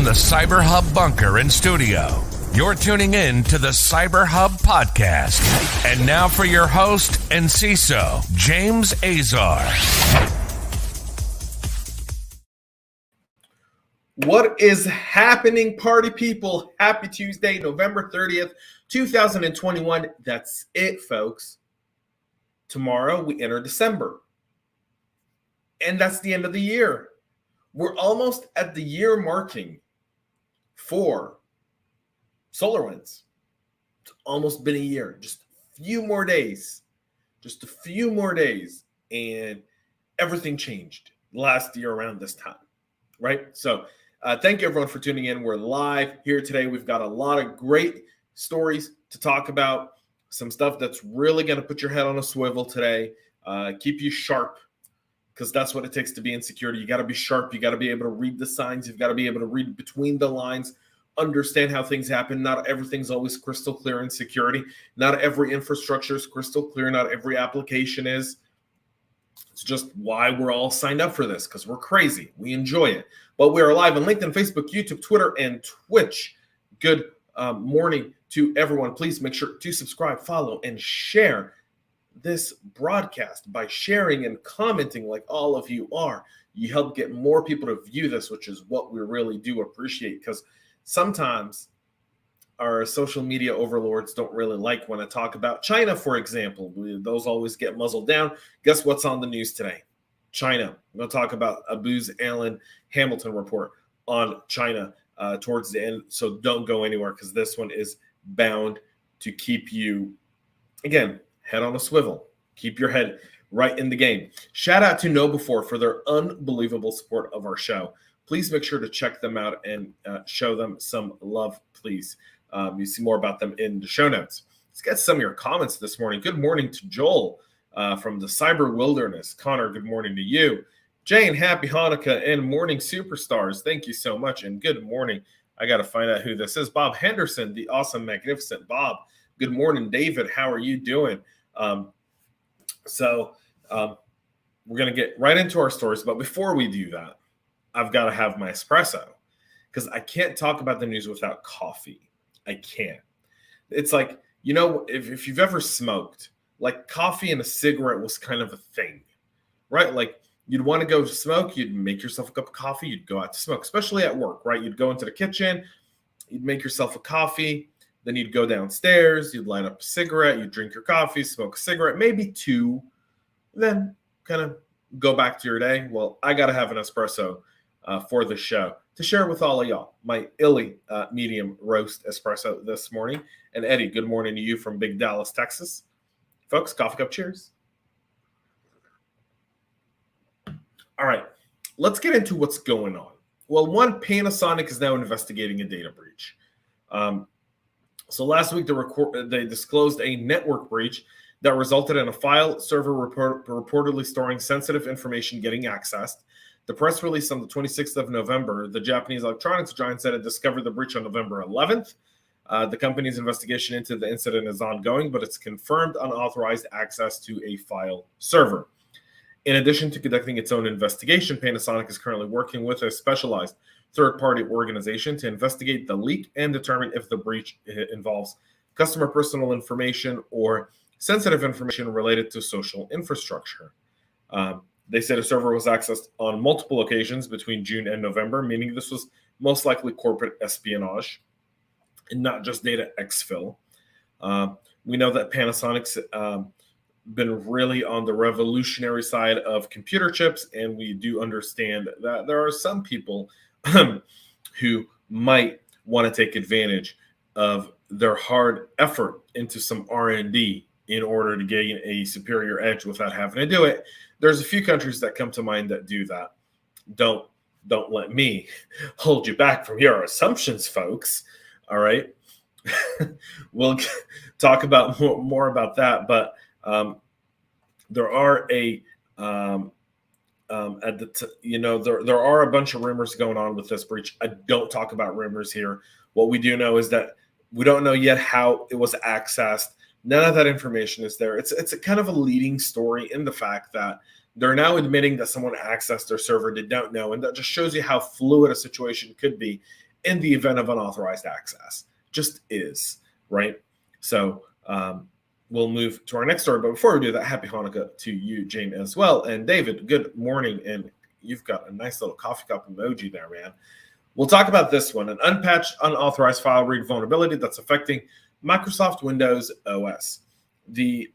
from the Cyber Hub bunker and studio, you're tuning in to the Cyber Hub podcast. And now for your host and CISO, James Azar. What is happening, party people? Happy Tuesday, November 30th, 2021. That's it, folks. Tomorrow we enter December. And that's the end of the year. We're almost at the year marking for SolarWinds. It's almost been a year. Just a few more days. And everything changed last year around this time, right? So thank you, everyone, for tuning in. We're live here today. We've got a lot of great stories to talk about. Some stuff that's really going to put your head on a swivel today. Keep you sharp, because that's what it takes to be in security. You got to be sharp. You got to be able to read the signs. You've got to be able to read between the lines, understand how things happen. Not everything's always crystal clear in security. Not every infrastructure is crystal clear. Not every application is. It's just why we're all signed up for this, because we're crazy. We enjoy it. But we are live on LinkedIn, Facebook, YouTube, Twitter, and Twitch. Good morning to everyone. Please make sure to subscribe, follow, and share this broadcast by sharing and commenting like all of you are. You help get more people to view this, which is what we really do appreciate, because sometimes our social media overlords don't really like when I talk about China, for example. Those always get muzzled down. Guess what's on the news today? China. I'm going to talk about a Booz Allen Hamilton report on China towards the end. So don't go anywhere, because this one is bound to keep you, again, head on a swivel. Keep your head right in the game. Shout out to KnowBe4 for their unbelievable support of our show. Please make sure to check them out and show them some love, please. You see more about them in the show notes. Let's get some of your comments this morning. Good morning to Joel from the Cyber Wilderness. Connor, good morning to you. Jane, happy Hanukkah and morning superstars. Thank you so much, and good morning. I got to find out who this is. Bob Henderson, the awesome, magnificent Bob. Good morning, David. How are you doing? We're going to get right into our stories. But before we do that, I've got to have my espresso, because I can't talk about the news without coffee. I can't. It's like, you know, if you've ever smoked, like coffee and a cigarette was kind of a thing, right? Like you'd want to go smoke, you'd make yourself a cup of coffee, you'd go out to smoke, especially at work, right? You'd go into the kitchen, you'd make yourself a coffee, then you'd go downstairs, you'd light up a cigarette, you'd drink your coffee, smoke a cigarette, maybe two, then kind of go back to your day. Well, I got to have an espresso for the show to share with all of y'all. My illy medium roast espresso this morning. And Eddie, good morning to you from Big Dallas, Texas. Folks, coffee cup cheers. All right, let's get into what's going on. Well, one, Panasonic is now investigating a data breach. So last week, they disclosed a network breach that resulted in a file server reportedly storing sensitive information getting accessed. The press release on the 26th of November, the Japanese electronics giant said it discovered the breach on November 11th. The company's investigation into the incident is ongoing, but it's confirmed unauthorized access to a file server. In addition to conducting its own investigation, Panasonic is currently working with a specialized third-party organization to investigate the leak and determine if the breach involves customer personal information or sensitive information related to social infrastructure. They said a server was accessed on multiple occasions between June and November, meaning this was most likely corporate espionage and not just data exfil. We know that Panasonic's been really on the revolutionary side of computer chips, and we do understand that there are some people who might want to take advantage of their hard effort into some R&D in order to gain a superior edge without having to do it. There's a few countries that come to mind that do that. Don't let me hold you back from your assumptions, folks. All right. We'll talk about more about that, but there are there are a bunch of rumors going on with this breach. I don't talk about rumors here. What we do know is that we don't know yet how it was accessed. None of that information is there. It's a kind of a leading story in the fact that they're now admitting that someone accessed their server, did not know, and that just shows you how fluid a situation could be in the event of unauthorized access. Just is, right? So we'll move to our next story. But before we do that, happy Hanukkah to you, Jane, as well. And David, good morning. And you've got a nice little coffee cup emoji there, man. We'll talk about this one, an unpatched, unauthorized file read vulnerability that's affecting Microsoft Windows OS. The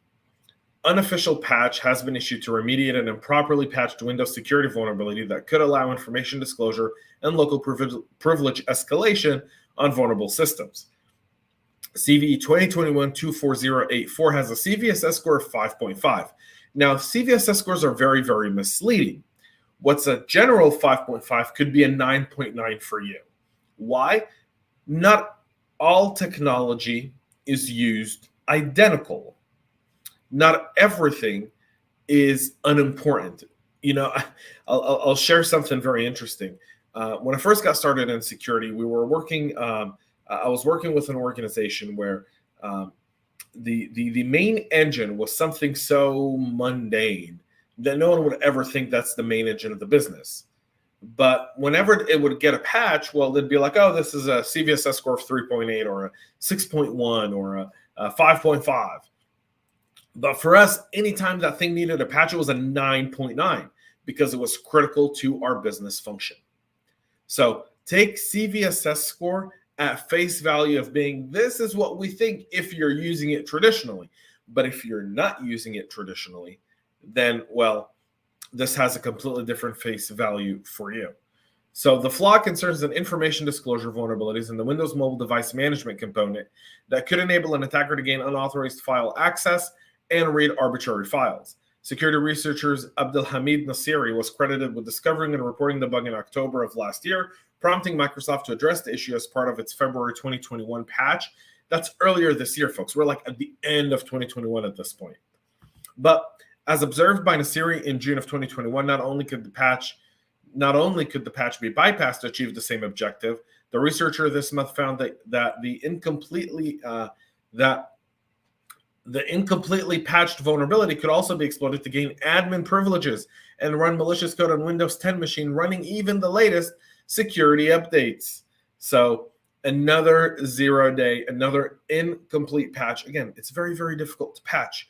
unofficial patch has been issued to remediate an improperly patched Windows security vulnerability that could allow information disclosure and local privilege escalation on vulnerable systems. CVE 2021-24084 has a CVSS score of 5.5. Now, CVSS scores are very, very misleading. What's a general 5.5 could be a 9.9 for you. Why? Not all technology is used identical. Not everything is unimportant. You know, I'll share something very interesting. When I first got started in security, we were working. I was working with an organization where the main engine was something so mundane that no one would ever think that's the main engine of the business. But whenever it would get a patch, well, they'd be like, oh, this is a CVSS score of 3.8 or a 6.1 or a 5.5. But for us, anytime that thing needed a patch, it was a 9.9 because it was critical to our business function. So take CVSS score at face value of being, this is what we think if you're using it traditionally. But if you're not using it traditionally, then, well, this has a completely different face value for you. So the flaw concerns an information disclosure vulnerabilities in the Windows Mobile Device Management component that could enable an attacker to gain unauthorized file access and read arbitrary files. Security researchers Abdelhamid Nassiri was credited with discovering and reporting the bug in October of last year, prompting Microsoft to address the issue as part of its February 2021 patch. That's earlier this year, folks. We're like at the end of 2021 at this point. But as observed by Nassiri in June of 2021, not only could the patch be bypassed to achieve the same objective, the researcher this month found that the incompletely patched vulnerability could also be exploited to gain admin privileges and run malicious code on Windows 10 machine running even the latest security updates. So another 0-day, another incomplete patch. Again, it's very, very difficult to patch.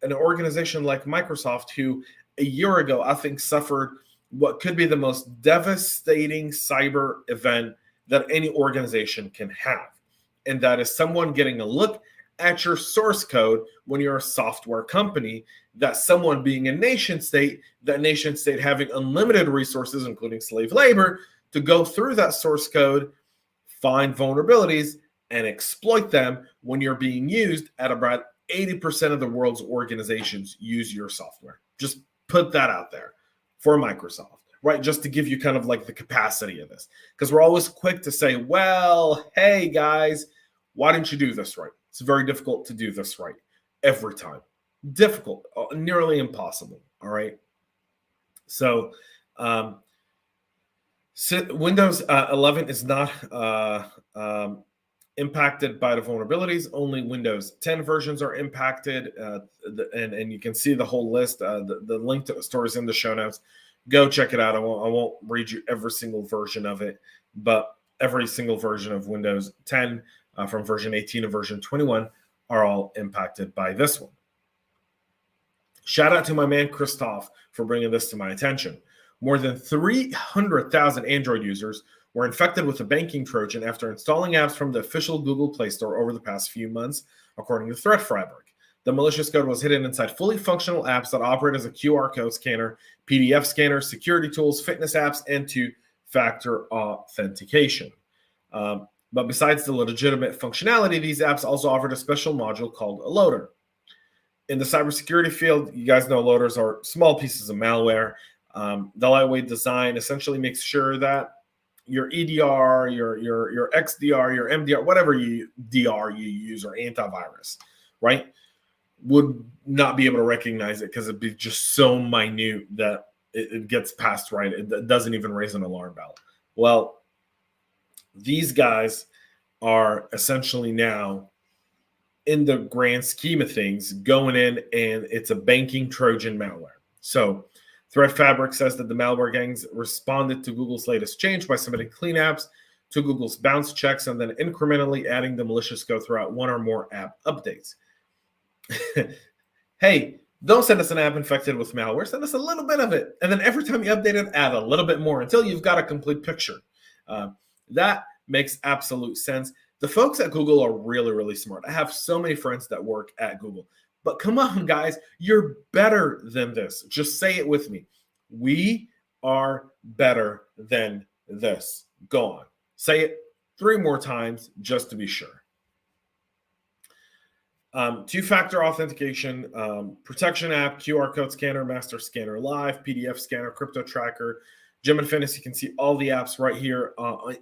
An organization like Microsoft, who a year ago, I think, suffered what could be the most devastating cyber event that any organization can have. And that is someone getting a look at your source code when you're a software company, that someone being a nation state, that nation state having unlimited resources, including slave labor, to go through that source code, find vulnerabilities, and exploit them when you're being used at about 80% of the world's organizations use your software. Just put that out there for Microsoft, right? Just to give you kind of like the capacity of this. Because we're always quick to say, well, hey guys, why didn't you do this right? It's very difficult to do this right every time. Difficult, nearly impossible, all right? So Windows 11 is not impacted by the vulnerabilities. Only Windows 10 versions are impacted, and you can see the whole list. The link to the story is in the show notes. Go check it out. I won't read you every single version of it, but every single version of Windows 10 from version 18 to version 21 are all impacted by this one. Shout out to my man Christoph for bringing this to my attention. More than 300,000 Android users were infected with a Banking Trojan after installing apps from the official Google Play Store over the past few months, according to Threat Fabric. The malicious code was hidden inside fully functional apps that operate as a QR code scanner, PDF scanner, security tools, fitness apps, and two-factor authentication. But besides the legitimate functionality, these apps also offered a special module called a loader. In the cybersecurity field, you guys know loaders are small pieces of malware. The lightweight design essentially makes sure that your EDR, your XDR, your MDR, whatever DR you use, or antivirus, right, would not be able to recognize it because it'd be just so minute that it gets passed right. It doesn't even raise an alarm bell. Well, these guys are essentially now, in the grand scheme of things, going in, and it's a Banking Trojan malware. So Threat Fabric says that the malware gangs responded to Google's latest change by submitting clean apps to Google's bounce checks and then incrementally adding the malicious code throughout one or more app updates. Hey, don't send us an app infected with malware. Send us a little bit of it. And then every time you update it, add a little bit more until you've got a complete picture. That makes absolute sense. The folks at Google are really, really smart. I have so many friends that work at Google. But come on, guys, you're better than this. Just say it with me. We are better than this. Go on. Say it 3 more times just to be sure. Two-factor authentication, protection app, QR code scanner, master scanner live, PDF scanner, crypto tracker, Gem Infinity. You can see all the apps right here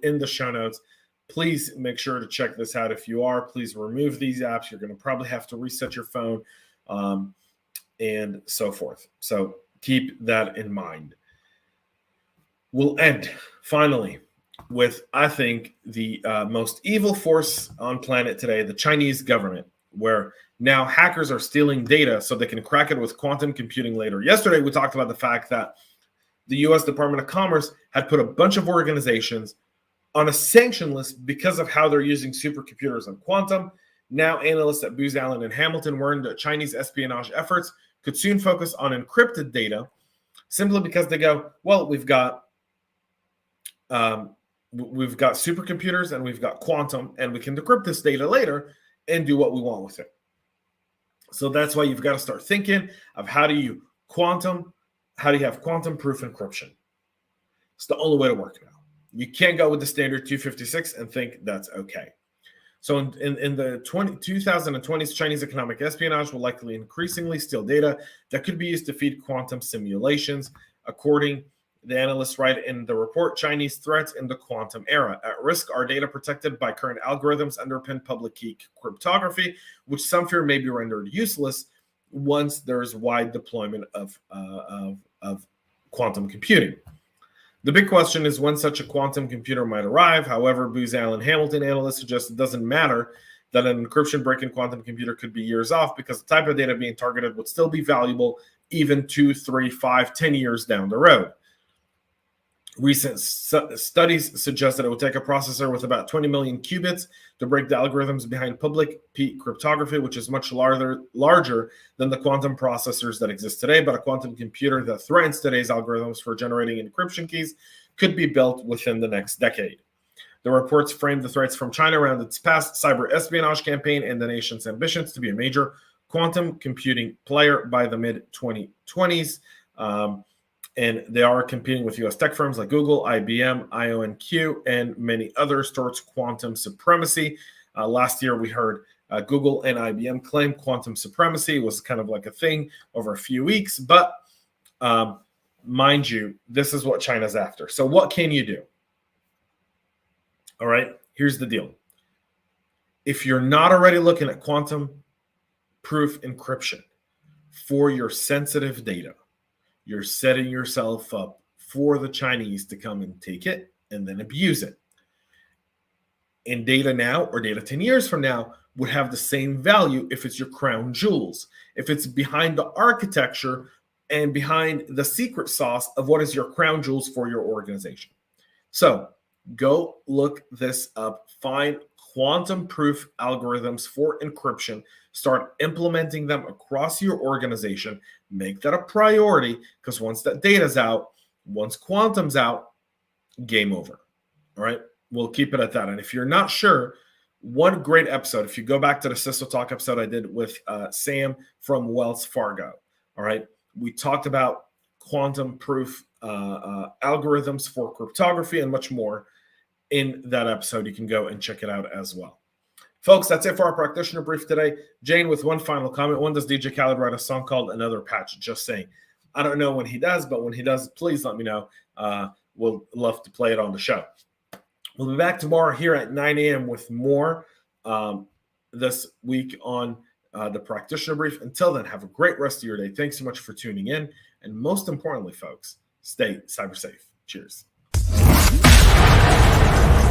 in the show notes. Please make sure to check this out. If you are, please remove these apps. You're going to probably have to reset your phone and so forth. So keep that in mind. We'll end finally with, I think, the most evil force on planet today, the Chinese government, where now hackers are stealing data so they can crack it with quantum computing later. Yesterday, we talked about the fact that the U.S. Department of Commerce had put a bunch of organizations on a sanction list because of how they're using supercomputers and quantum. Now, analysts at Booz Allen and Hamilton warned that Chinese espionage efforts could soon focus on encrypted data simply because they go, well, we've got supercomputers and we've got quantum, and we can decrypt this data later and do what we want with it. So that's why you've got to start thinking of how do you have quantum-proof encryption. It's the only way to work now. You can't go with the standard 256 and think that's okay. So in the 2020s, Chinese economic espionage will likely increasingly steal data that could be used to feed quantum simulations. According the analysts write in the report, Chinese threats in the quantum era. At risk are data protected by current algorithms underpin public key cryptography, which some fear may be rendered useless once there is wide deployment of quantum computing. The big question is when such a quantum computer might arrive. However, Booz Allen Hamilton analysts suggest it doesn't matter that an encryption break-in quantum computer could be years off because the type of data being targeted would still be valuable even 2, 3, 5, 10 years down the road. Recent studies suggest that it would take a processor with about 20 million qubits to break the algorithms behind public key cryptography, which is much larger than the quantum processors that exist today. But a quantum computer that threatens today's algorithms for generating encryption keys could be built within the next decade. The reports frame the threats from China around its past cyber espionage campaign and the nation's ambitions to be a major quantum computing player by the mid-2020s. And they are competing with U.S. tech firms like Google, IBM, IonQ, and many others towards quantum supremacy. Last year, we heard Google and IBM claim quantum supremacy was kind of like a thing over a few weeks. But mind you, this is what China's after. So what can you do? All right, here's the deal. If you're not already looking at quantum-proof encryption for your sensitive data, you're setting yourself up for the Chinese to come and take it and then abuse it. And data now or data 10 years from now would have the same value if it's your crown jewels, if it's behind the architecture and behind the secret sauce of what is your crown jewels for your organization. So go look this up, find quantum-proof algorithms for encryption, start implementing them across your organization, make that a priority, because once that data's out, once quantum's out, game over. All right, we'll keep it at that. And if you're not sure, one great episode, if you go back to the CISO Talk episode I did with Sam from Wells Fargo, all right, we talked about quantum-proof algorithms for cryptography and much more in that episode. You can go and check it out as well. Folks, that's it for our practitioner brief today. Jane, with one final comment. When does DJ Khaled write a song called Another Patch? Just saying. I don't know when he does, but when he does, please let me know. We'll love to play it on the show. We'll be back tomorrow here at 9 a.m. with more this week on the practitioner brief. Until then, have a great rest of your day. Thanks so much for tuning in. And most importantly, folks, stay cyber safe. Cheers.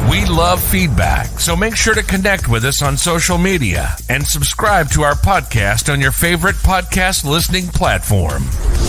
We love feedback, so make sure to connect with us on social media and subscribe to our podcast on your favorite podcast listening platform.